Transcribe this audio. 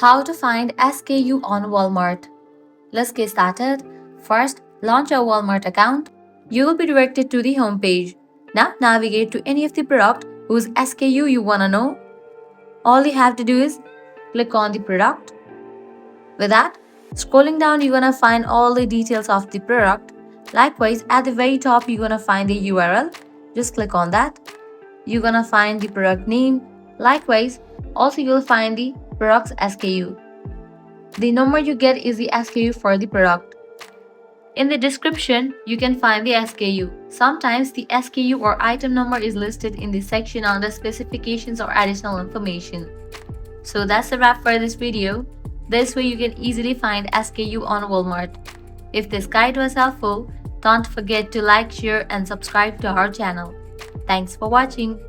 How to find SKU on Walmart. Let's get started. First, launch your Walmart account. You will be directed to the home page. Now navigate to any of the product whose SKU you wanna know. All you have to do is click on the product. With that, scrolling down you're gonna find all the details of the product. Likewise, at the very top you're gonna find the URL. Just click on that. You're gonna find the product name. Likewise, also you'll find the product's SKU. The number you get is the SKU for the product. In the description, you can find the SKU. Sometimes the SKU or item number is listed in the section under specifications or additional information. So that's a wrap for this video. This way you can easily find SKU on Walmart. If this guide was helpful, don't forget to like, share and subscribe to our channel. Thanks for watching.